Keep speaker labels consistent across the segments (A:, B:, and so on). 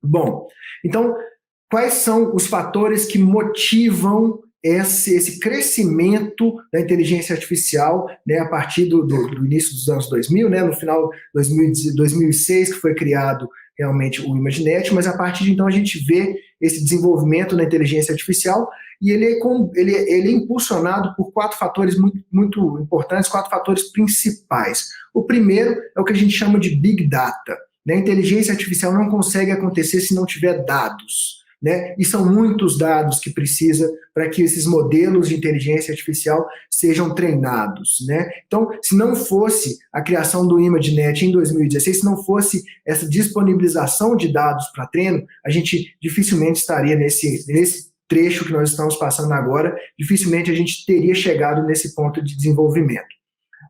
A: Bom, então, quais são os fatores que motivam esse crescimento da inteligência artificial, né, a partir do início dos anos 2000, né, no final de 2006, que foi criado realmente o ImageNet, mas a partir de então a gente vê esse desenvolvimento na inteligência artificial e ele é impulsionado por quatro fatores muito importantes, quatro fatores principais. O primeiro é o que a gente chama de Big Data. Né? A inteligência artificial não consegue acontecer se não tiver dados. Né? E são muitos dados que precisa para que esses modelos de inteligência artificial sejam treinados. Né? Então, se não fosse a criação do ImageNet em 2016, se não fosse essa disponibilização de dados para treino, a gente dificilmente estaria nesse trecho que nós estamos passando agora, dificilmente a gente teria chegado nesse ponto de desenvolvimento.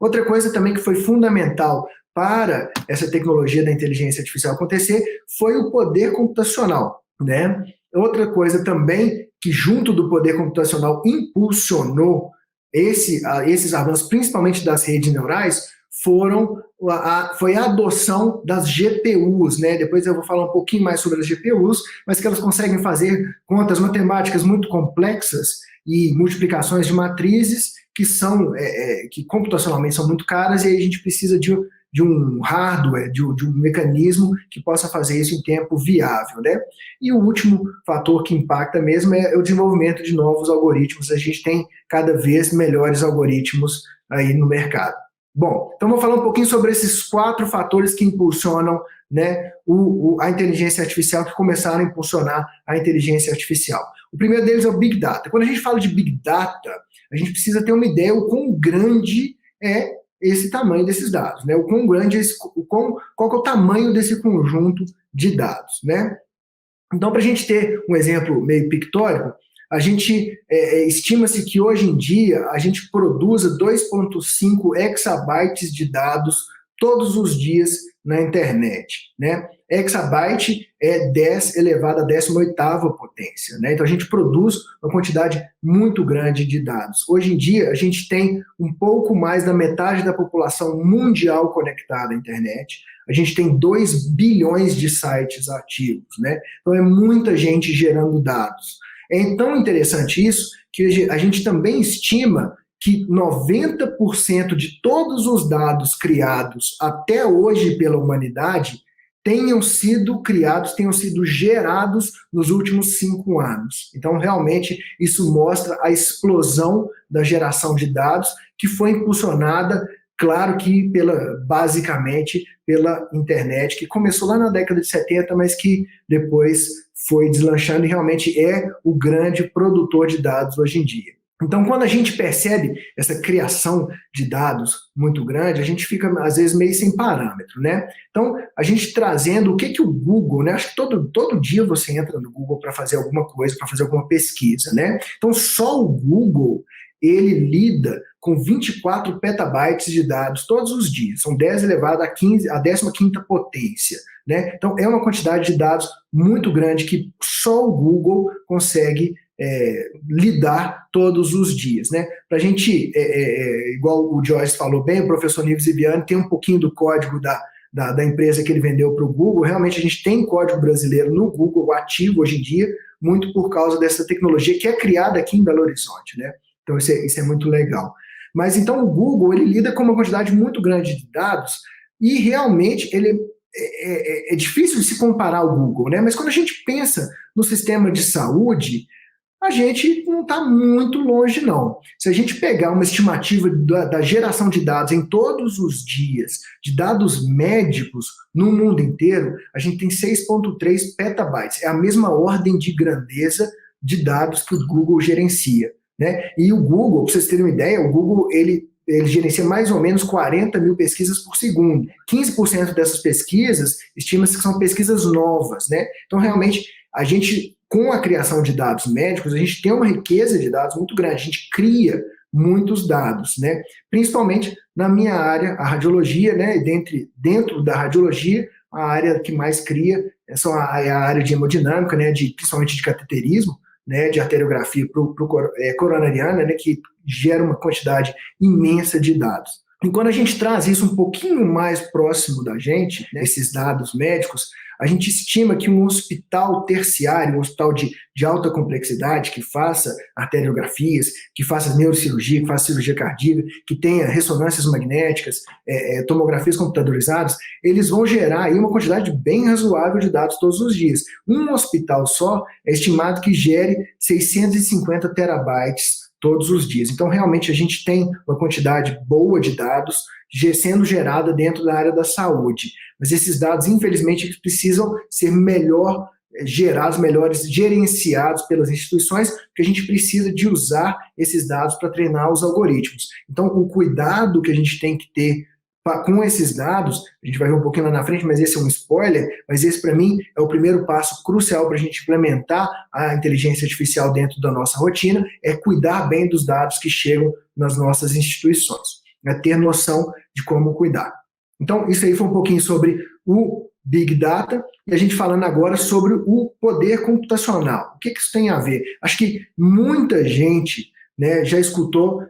A: Outra coisa também que foi fundamental para essa tecnologia da inteligência artificial acontecer foi o poder computacional, né? Outra coisa também que junto do poder computacional impulsionou esses avanços, principalmente das redes neurais, foi a adoção das GPUs, né? Depois eu vou falar um pouquinho mais sobre as GPUs, mas que elas conseguem fazer contas matemáticas muito complexas e multiplicações de matrizes que computacionalmente são muito caras, e aí a gente precisa de um hardware, de um mecanismo que possa fazer isso em tempo viável, né? E o último fator que impacta mesmo é o desenvolvimento de novos algoritmos. A gente tem cada vez melhores algoritmos aí no mercado. Bom, então vou falar um pouquinho sobre esses quatro fatores que impulsionam, né, a inteligência artificial, que começaram a impulsionar a inteligência artificial. O primeiro deles é o Big Data. Quando a gente fala de Big Data, a gente precisa ter uma ideia o quão grande é esse tamanho desses dados, né? O quão grande qual que é o tamanho desse conjunto de dados, né? Então, para a gente ter um exemplo meio pictórico, a gente estima-se que hoje em dia a gente produza 2,5 exabytes de dados todos os dias na internet, né? Exabyte é 10 elevado à 18ª potência, né? Então a gente produz uma quantidade muito grande de dados. Hoje em dia a gente tem um pouco mais da metade da população mundial conectada à internet. A gente tem 2 bilhões de sites ativos, né? Então é muita gente gerando dados. É tão interessante isso que a gente também estima que 90% de todos os dados criados até hoje pela humanidade tenham sido gerados nos últimos 5 anos. Então, realmente, isso mostra a explosão da geração de dados, que foi impulsionada, claro que basicamente pela internet, que começou lá na década de 70, mas que depois foi deslanchando e realmente é o grande produtor de dados hoje em dia. Então, quando a gente percebe essa criação de dados muito grande, a gente fica, às vezes, meio sem parâmetro, né? Então, a gente trazendo o que o Google, né? Acho que todo dia você entra no Google para fazer alguma coisa, para fazer alguma pesquisa, né? Então, só o Google, ele lida com 24 petabytes de dados todos os dias. São 10 elevado à 15ª potência, né? Então, é uma quantidade de dados muito grande que só o Google consegue lidar todos os dias, né? Para a gente, igual o Joyce falou bem, o professor Nives Ibiane tem um pouquinho do código da empresa que ele vendeu para o Google. Realmente a gente tem código brasileiro no Google ativo hoje em dia, muito por causa dessa tecnologia que é criada aqui em Belo Horizonte, né? Então isso é muito legal. Mas então o Google, ele lida com uma quantidade muito grande de dados e realmente é difícil de se comparar ao Google, né? Mas quando a gente pensa no sistema de saúde, a gente não está muito longe, não. Se a gente pegar uma estimativa da geração de dados em todos os dias, de dados médicos no mundo inteiro, a gente tem 6,3 petabytes. É a mesma ordem de grandeza de dados que o Google gerencia, né? E o Google, para vocês terem uma ideia, o Google ele gerencia mais ou menos 40 mil pesquisas por segundo. 15% dessas pesquisas estima-se que são pesquisas novas, né? Então, realmente, a gente, com a criação de dados médicos, a gente tem uma riqueza de dados muito grande, a gente cria muitos dados, né? Principalmente na minha área, a radiologia, né? Dentro da radiologia, a área que mais cria é a área de hemodinâmica, né? Principalmente de cateterismo, né? De arteriografia coronariana, né? Que gera uma quantidade imensa de dados. E quando a gente traz isso um pouquinho mais próximo da gente, né? Esses dados médicos, a gente estima que um hospital terciário, um hospital de alta complexidade, que faça arteriografias, que faça neurocirurgia, que faça cirurgia cardíaca, que tenha ressonâncias magnéticas, tomografias computadorizadas, eles vão gerar aí uma quantidade bem razoável de dados todos os dias. Um hospital só é estimado que gere 650 terabytes todos os dias. Então, realmente, a gente tem uma quantidade boa de dados sendo gerada dentro da área da saúde. Mas esses dados, infelizmente, eles precisam ser melhor gerados, melhores gerenciados pelas instituições, porque a gente precisa de usar esses dados para treinar os algoritmos. Então, o cuidado que a gente tem que ter com esses dados, a gente vai ver um pouquinho lá na frente, mas esse é um spoiler, mas esse para mim é o primeiro passo crucial para a gente implementar a inteligência artificial dentro da nossa rotina, é cuidar bem dos dados que chegam nas nossas instituições, é ter noção de como cuidar. Então, isso aí foi um pouquinho sobre o Big Data, e a gente falando agora sobre o poder computacional. O que isso tem a ver? Acho que muita gente, né, já escutou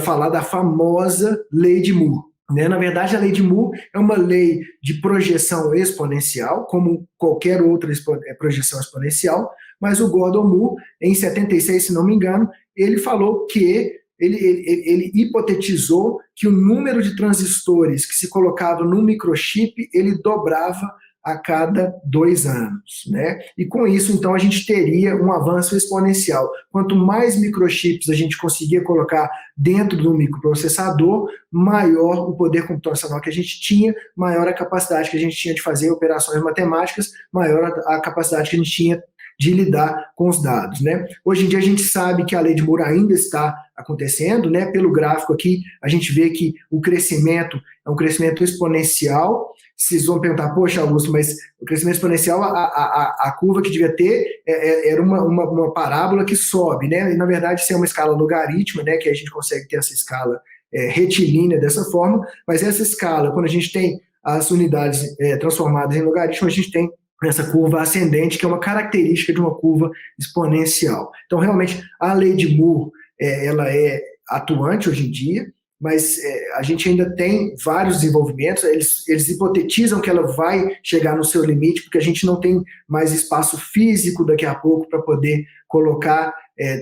A: falar da famosa Lei de Moore. Na verdade, a Lei de Moore é uma lei de projeção exponencial, como qualquer outra projeção exponencial, mas o Gordon Moore, em 76, se não me engano, ele falou que ele hipotetizou que o número de transistores que se colocava no microchip, ele dobrava a cada 2 anos, né? E com isso, então, a gente teria um avanço exponencial. Quanto mais microchips a gente conseguia colocar dentro do microprocessador, maior o poder computacional que a gente tinha, maior a capacidade que a gente tinha de fazer operações matemáticas, maior a capacidade que a gente tinha de lidar com os dados, né? Hoje em dia a gente sabe que a Lei de Moore ainda está acontecendo, né? Pelo gráfico aqui, a gente vê que o crescimento é um crescimento exponencial. Vocês vão perguntar, poxa, Augusto, mas o crescimento exponencial, a curva que devia ter era uma parábola que sobe, né? E, na verdade, isso é uma escala logarítmica, né? Que a gente consegue ter essa escala retilínea dessa forma, mas essa escala, quando a gente tem as unidades transformadas em logaritmo, a gente tem essa curva ascendente, que é uma característica de uma curva exponencial. Então, realmente, a Lei de Moore, ela é atuante hoje em dia, mas a gente ainda tem vários desenvolvimentos, eles hipotetizam que ela vai chegar no seu limite, porque a gente não tem mais espaço físico daqui a pouco para poder colocar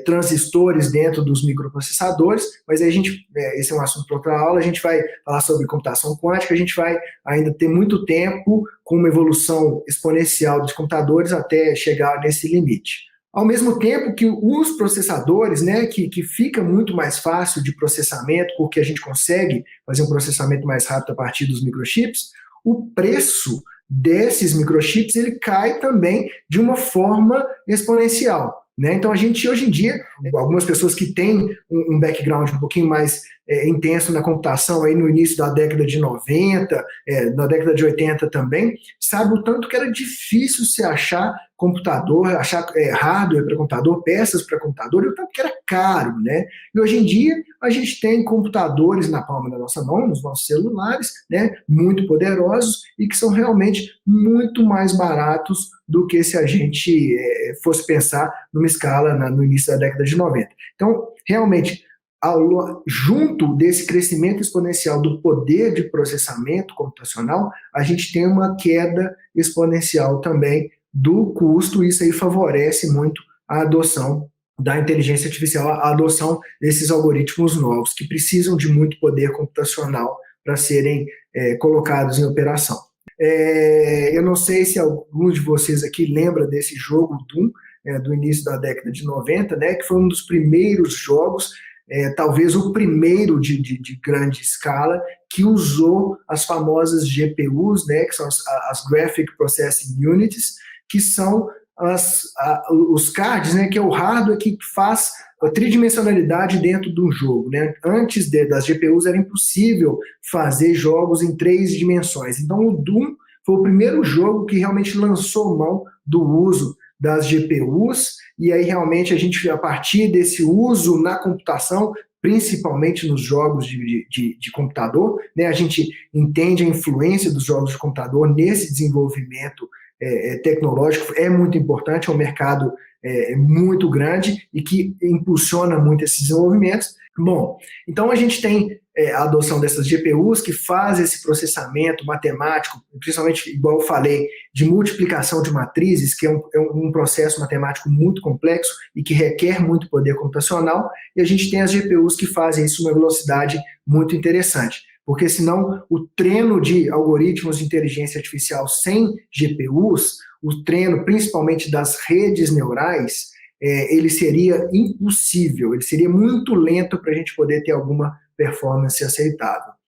A: transistores dentro dos microprocessadores, mas aí esse é um assunto para outra aula, a gente vai falar sobre computação quântica, a gente vai ainda ter muito tempo com uma evolução exponencial dos computadores até chegar nesse limite. Ao mesmo tempo que os processadores, né, que fica muito mais fácil de processamento, porque a gente consegue fazer um processamento mais rápido a partir dos microchips, o preço desses microchips ele cai também de uma forma exponencial. Né? Então, a gente, hoje em dia, algumas pessoas que têm um background um pouquinho mais intenso na computação, aí no início da década de 90, na década de 80 também, sabe o tanto que era difícil se achar computador, achar hardware para computador, peças para computador, e o tanto que era caro, né? E hoje em dia, a gente tem computadores na palma da nossa mão, nos nossos celulares, né, muito poderosos e que são realmente muito mais baratos do que se a gente fosse pensar numa escala no início da década de 90. Então, realmente, junto desse crescimento exponencial do poder de processamento computacional, a gente tem uma queda exponencial também do custo, e isso aí favorece muito a adoção da inteligência artificial, a adoção desses algoritmos novos, que precisam de muito poder computacional para serem colocados em operação. Eu não sei se algum de vocês aqui lembra desse jogo Doom, do início da década de 90, né, que foi um dos primeiros jogos, talvez o primeiro de grande escala, que usou as famosas GPUs, né, que são as Graphic Processing Units, que são os cards, né, que é o hardware que faz a tridimensionalidade dentro do jogo. Né? Antes das GPUs era impossível fazer jogos em 3 dimensões. Então o Doom foi o primeiro jogo que realmente lançou mão do uso das GPUs, e aí realmente a gente, a partir desse uso na computação, principalmente nos jogos de computador, né, a gente entende a influência dos jogos de computador nesse desenvolvimento tecnológico, é muito importante, é um mercado muito grande e que impulsiona muito esses desenvolvimentos. Bom, então a gente tem a adoção dessas GPUs que faz esse processamento matemático, principalmente, igual eu falei, de multiplicação de matrizes, que é um processo matemático muito complexo e que requer muito poder computacional, e a gente tem as GPUs que fazem isso numa velocidade muito interessante. Porque senão o treino de algoritmos de inteligência artificial sem GPUs, o treino principalmente das redes neurais, ele seria impossível, ele seria muito lento para a gente poder ter alguma performance aceitável.